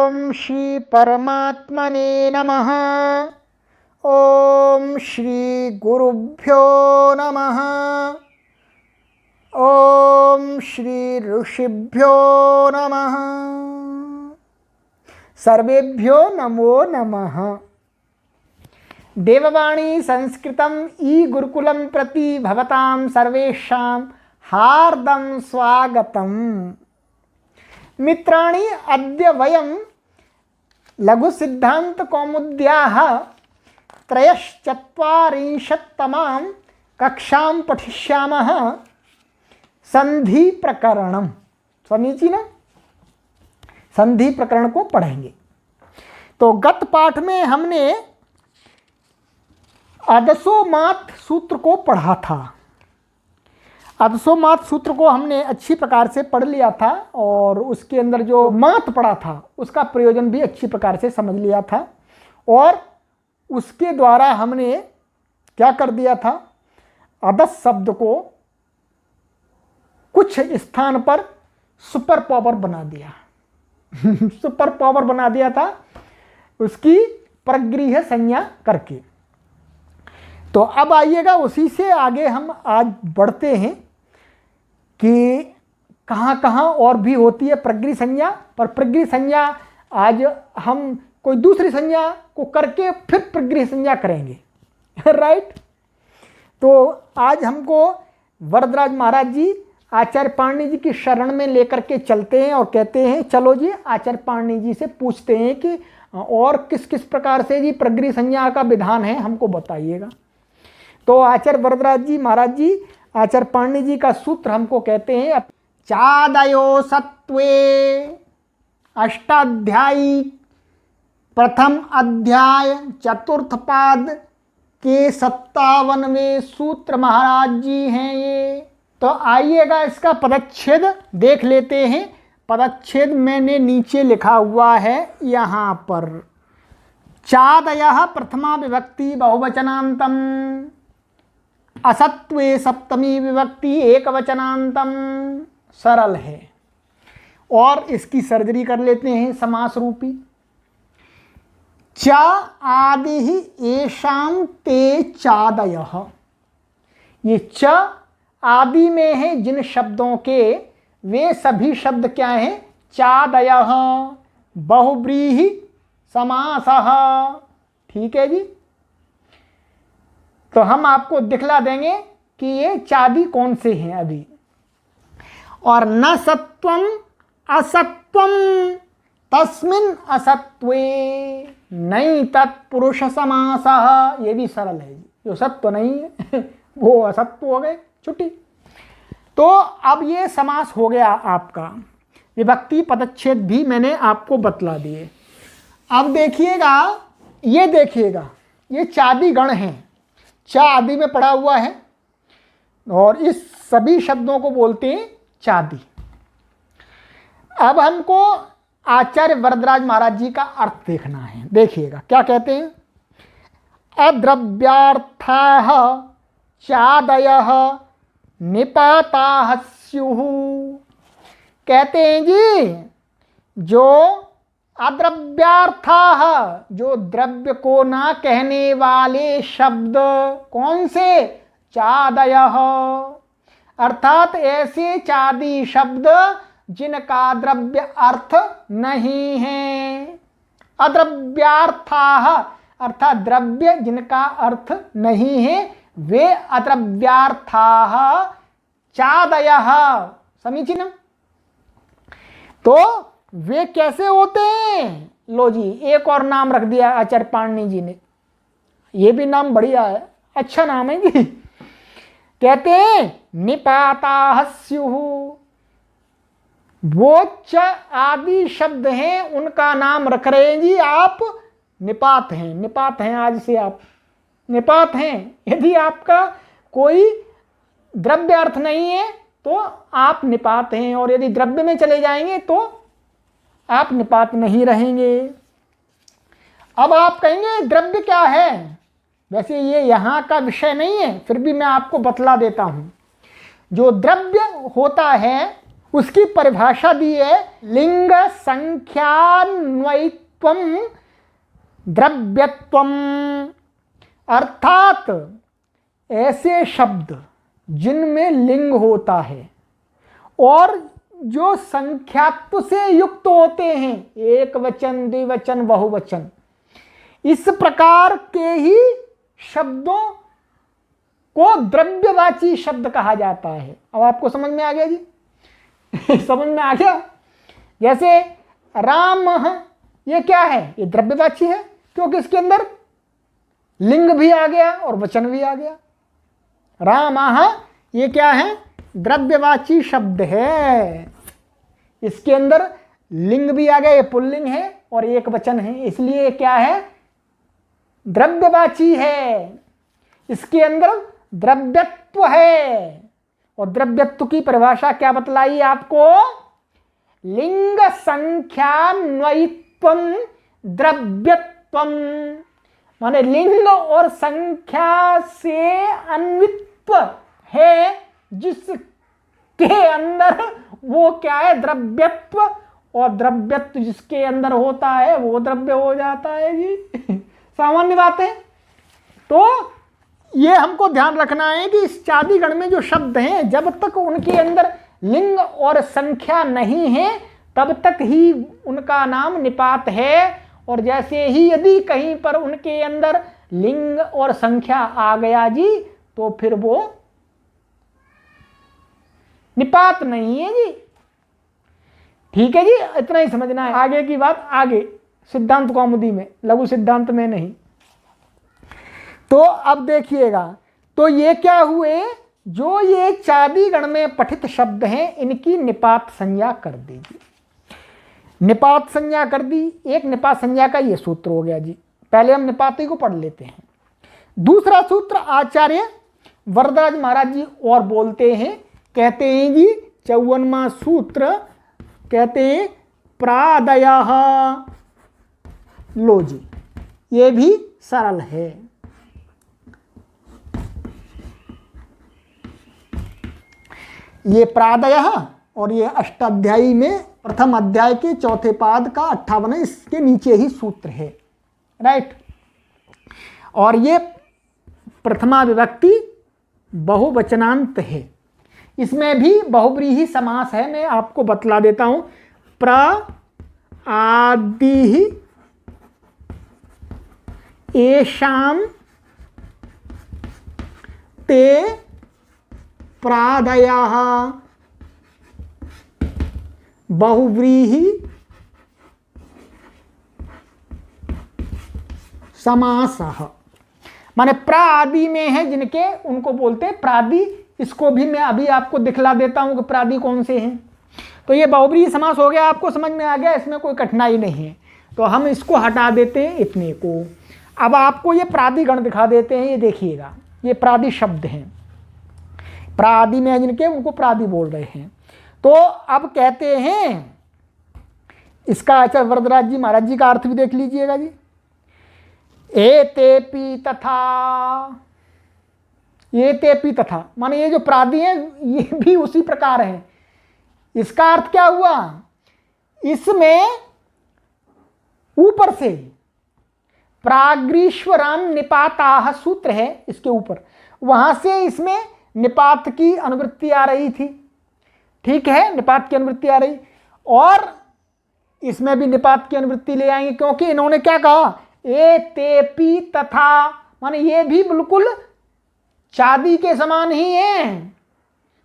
ओम श्री परमात्मने नमः। ओम श्री गुरुभ्यो नमः। ओम श्री ऋषिभ्यो नमः। सर्वेभ्यो नमो नमः। देववाणी संस्कृतम ई गुरुकुलम प्रति भवतां सर्वेषां हार्दं स्वागतम्। मित्राणि, अद्य वयं लघु सिद्धांत कौमुद्याः त्रयश्चत्वारिंशत्तमां कक्षां पठिष्यामः। संधि प्रकरणम, समीचीनं, संधि प्रकरण को पढ़ेंगे। तो गत पाठ में हमने अदसोमात सूत्र को पढ़ा था। अदसोमात सूत्र को हमने अच्छी प्रकार से पढ़ लिया था और उसके अंदर जो मात पड़ा था उसका प्रयोजन भी अच्छी प्रकार से समझ लिया था। और उसके द्वारा हमने क्या कर दिया था, अदस शब्द को कुछ स्थान पर सुपर पावर बना दिया सुपर पावर बना दिया था उसकी परग्रीह संज्ञा करके। तो अब आइएगा, उसी से आगे हम आज बढ़ते हैं कि कहाँ कहाँ और भी होती है प्रगृह संज्ञा। पर प्रगृह संज्ञा आज हम कोई दूसरी संज्ञा को करके फिर प्रगृह संज्ञा करेंगे राइट। तो आज हमको वरदराज महाराज जी आचार्य पाणिनि जी की शरण में लेकर के चलते हैं और कहते हैं चलो जी आचार्य पाणिनि जी से पूछते हैं कि और किस किस प्रकार से जी प्रगृह संज्ञा का विधान है, हमको बताइएगा। तो आचार्य वरदराज जी महाराज जी आचार्य पाणिनि जी का सूत्र हमको कहते हैं, चादयो सत्वे अष्टाध्यायी प्रथम अध्याय चतुर्थ पाद के 57वें सूत्र महाराज जी हैं ये। तो आइएगा इसका पदच्छेद देख लेते हैं। पदच्छेद मैंने नीचे लिखा हुआ है यहाँ पर, चादयः प्रथमा विभक्ति बहुवचनांतम, असत्वे सप्तमी विभक्ति एकवचनांतम। सरल है। और इसकी सर्जरी कर लेते हैं समास रूपी। च आदि ही येषां ते चादयः, ये च आदि में है जिन शब्दों के, वे सभी शब्द क्या हैं, चादयः बहुव्रीहि समासः। ठीक है जी। तो हम आपको दिखला देंगे कि ये चादी कौन से हैं अभी। और न सत्वम असत्वम तस्मिन् असत्वे नहीं तत्पुरुष समासः। ये भी सरल है जी, जो सत्व नहीं है वो असत्व हो गए, छुट्टी। तो अब ये समास हो गया आपका। विभक्ति पदच्छेद भी मैंने आपको बतला दिए। अब देखिएगा, ये देखिएगा, ये चादी गण हैं, चा आदि में पड़ा हुआ है और इस सभी शब्दों को बोलते हैं चादी। अब हमको आचार्य वरदराज महाराज जी का अर्थ देखना है। देखिएगा क्या कहते हैं, अद्रव्यार्थाः चादयः निपाताः स्युः। कहते हैं जी जो अद्रव्यार्थाः, जो द्रव्य को ना कहने वाले शब्द, कौन से, चादयः, अर्थात ऐसे चादी शब्द जिनका द्रव्य अर्थ नहीं है। अद्रव्यार्थाः अर्थात द्रव्य जिनका अर्थ नहीं है, वे अद्रव्यार्थाः चादयः। समीचीनम। तो वे कैसे होते हैं, लो जी एक और नाम रख दिया आचार्य पाणिनि जी ने। ये भी नाम बढ़िया है, अच्छा नाम है जी। कहते हैं निपाताः स्युः। वो च आदि शब्द हैं उनका नाम रख रहे हैं जी आप, निपात हैं। निपात हैं, आज से आप निपात हैं। यदि आपका कोई द्रव्य अर्थ नहीं है तो आप निपात हैं, और यदि द्रव्य में चले जाएंगे तो आप निपात नहीं रहेंगे। अब आप कहेंगे द्रव्य क्या है, वैसे ये यहाँ का विषय नहीं है, फिर भी मैं आपको बतला देता हूँ। जो द्रव्य होता है उसकी परिभाषा दी है, लिंग संख्यान्वयित्वम द्रव्यत्वम, अर्थात ऐसे शब्द जिनमें लिंग होता है और जो संख्यात्व से युक्त होते हैं, एक वचन, द्विवचन, बहुवचन, इस प्रकार के ही शब्दों को द्रव्यवाची शब्द कहा जाता है। अब आपको समझ में आ गया जी? समझ में आ गया? जैसे राम, ये क्या है? ये द्रव्यवाची है, क्योंकि इसके अंदर लिंग भी आ गया और वचन भी आ गया। राम, ये क्या है? द्रव्यवाची शब्द है। इसके अंदर लिंग भी आ गया, ये पुल्लिंग है और एक वचन है, इसलिए क्या है? द्रव्यवाची है। इसके अंदर द्रव्यत्व है, और द्रव्यत्व की परिभाषा क्या बतलाई आपको? लिंग संख्यान्वयित्वम द्रव्यत्वम, माने लिंग और संख्या से अन्वित्व है, जिसके अंदर वो क्या है? द्रव्यत्व, और द्रव्यत्व जिसके अंदर होता है वो द्रव्य हो जाता है जी। सामान्य बात है। तो ये हमको ध्यान रखना है कि इस चादी गण में जो शब्द हैं, जब तक उनके अंदर लिंग और संख्या नहीं है तब तक ही उनका नाम निपात है, और जैसे ही यदि कहीं पर उनके अंदर लिंग और संख्या आ गया जी, तो फिर वो निपात नहीं है जी। ठीक है जी, इतना ही समझना है। आगे की बात आगे सिद्धांत कौमुदी में, लघु सिद्धांत में नहीं। तो अब देखिएगा, तो ये क्या हुए? जो ये चादी गण में पठित शब्द हैं, इनकी निपात संज्ञा कर दीजिए। निपात संज्ञा कर दी। एक निपात संज्ञा का ये सूत्र हो गया जी। पहले हम निपाती को पढ़ लेते हैं। दूसरा सूत्र आचार्य वरदराज महाराज जी और बोलते हैं, कहते हैं जी 54वां सूत्र, कहते हैं प्रादयः। लो जी, ये भी सरल है। ये प्रादयः और ये अष्टाध्यायी में प्रथम अध्याय के चौथे पाद का 58, इसके नीचे ही सूत्र है, राइट। और ये प्रथमा विभक्ति बहुवचनांत है। इसमें भी बहुव्रीहि समास है, मैं आपको बतला देता हूं। प्र आदि एषां ते प्रादयः बहुव्रीहि समासः, माने प्र आदि में है जिनके, उनको बोलते हैं प्रादि। इसको भी मैं अभी आपको दिखला देता हूं कि प्रादि कौन से हैं। तो ये बहुव्रीहि समास हो गया, आपको समझ में आ गया, इसमें कोई कठिनाई नहीं है। तो हम इसको हटा देते हैं इतने को। अब आपको ये प्रादि गण दिखा देते हैं। ये देखिएगा, ये प्रादि शब्द हैं। प्रादि में जिनके, उनको प्रादि बोल रहे हैं। तो अब कहते हैं, इसका आचार्य वरदराज जी महाराज जी का अर्थ भी देख लीजिएगा जी। एतेपि तथा, एतेपि तथा, माने ये जो प्रादि हैं ये भी उसी प्रकार हैं। इसका अर्थ क्या हुआ? इसमें ऊपर से प्राग्रीश्वराम निपाताः सूत्र है, इसके ऊपर, वहां से इसमें निपात की अनुवृत्ति आ रही थी। ठीक है, निपात की अनुवृत्ति आ रही, और इसमें भी निपात की अनुवृत्ति ले आएंगे, क्योंकि इन्होंने क्या कहा? एतेपि तथा, माने ये भी बिल्कुल चादी के समान ही हैं।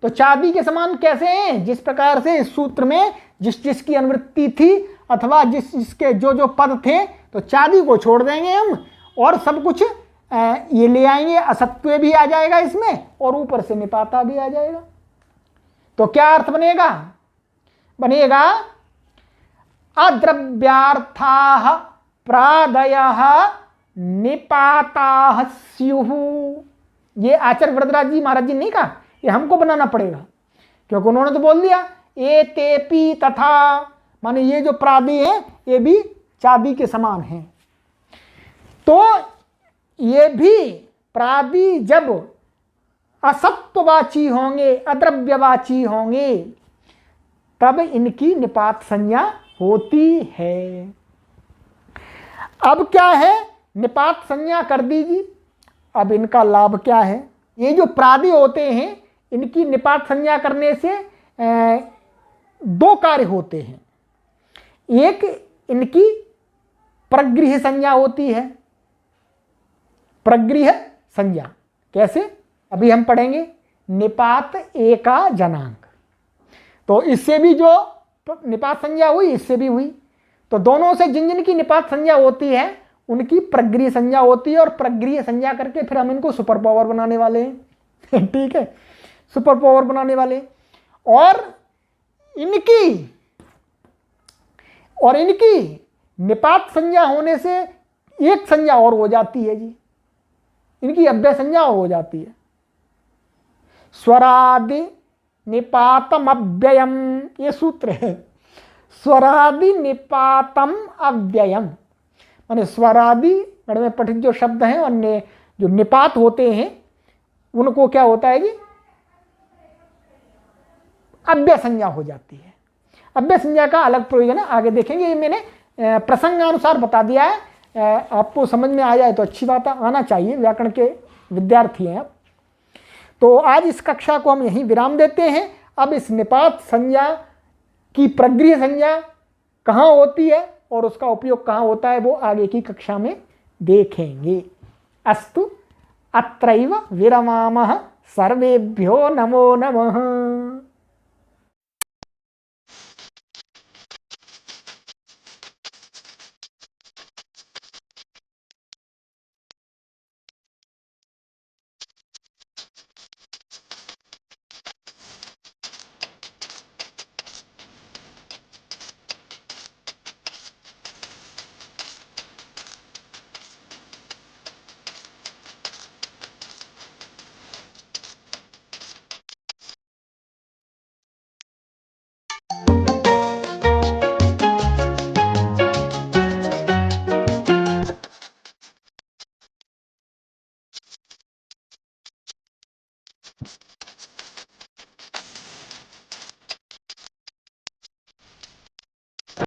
तो चादी के समान कैसे हैं? जिस प्रकार से इस सूत्र में जिस जिसकी अनुवृत्ति थी, अथवा जिस जिसके जो जो पद थे, तो चादी को छोड़ देंगे हम और सब कुछ ये ले आएंगे। असत्व भी आ जाएगा इसमें, और ऊपर से निपाता भी आ जाएगा। तो क्या अर्थ बनेगा? बनेगा अद्रव्यार्थाः प्रादयः निपाताः स्युः। ये आचार्य वरदराज जी महाराज जी नहीं कहा, ये हमको बनाना पड़ेगा, क्योंकि उन्होंने तो बोल दिया एतेपि तथा, माने ये जो प्रादि है ये भी चादी के समान हैं। तो ये भी प्रादि जब असत्ववाची होंगे, अद्रव्यवाची होंगे, तब इनकी निपात संज्ञा होती है। अब क्या है, निपात संज्ञा कर दीजिए। अब इनका लाभ क्या है, ये जो प्रादि होते हैं इनकी निपात संज्ञा करने से दो कार्य होते हैं। एक, इनकी प्रगृह्य संज्ञा होती है। प्रगृह्य संज्ञा कैसे, अभी हम पढ़ेंगे। निपात एका जनांक, तो इससे भी जो निपात संज्ञा हुई इससे भी हुई, तो दोनों से जिन जिन की निपात संज्ञा होती है उनकी प्रगृह्य संज्ञा होती है, और प्रगृह्य संज्ञा करके फिर हम इनको सुपर पावर बनाने वाले हैं ठीक है, सुपर पावर बनाने वाले। और इनकी निपात संज्ञा होने से एक संज्ञा और हो जाती है जी, इनकी अव्यय संज्ञा हो जाती है। स्वरादि निपातम अव्ययम, ये सूत्र है। स्वरादि निपातम अव्ययम माने स्वरादि गण में पठित जो शब्द हैं और जो निपात होते हैं उनको क्या होता है जी, अव्यय संज्ञा हो जाती है। अव्यय संज्ञा का अलग प्रयोजन है, आगे देखेंगे। ये मैंने प्रसंगानुसार बता दिया है, आपको समझ में आ जाए तो अच्छी बात है, आना चाहिए, व्याकरण के विद्यार्थी हैं आप। तो आज इस कक्षा को हम यहीं विराम देते हैं। अब इस निपात संज्ञा की प्रगृह्य संज्ञा कहाँ होती है और उसका उपयोग कहाँ होता है वो आगे की कक्षा में देखेंगे। अस्तु अत्रैव विरमामः। सर्वेभ्यो नमो नमः।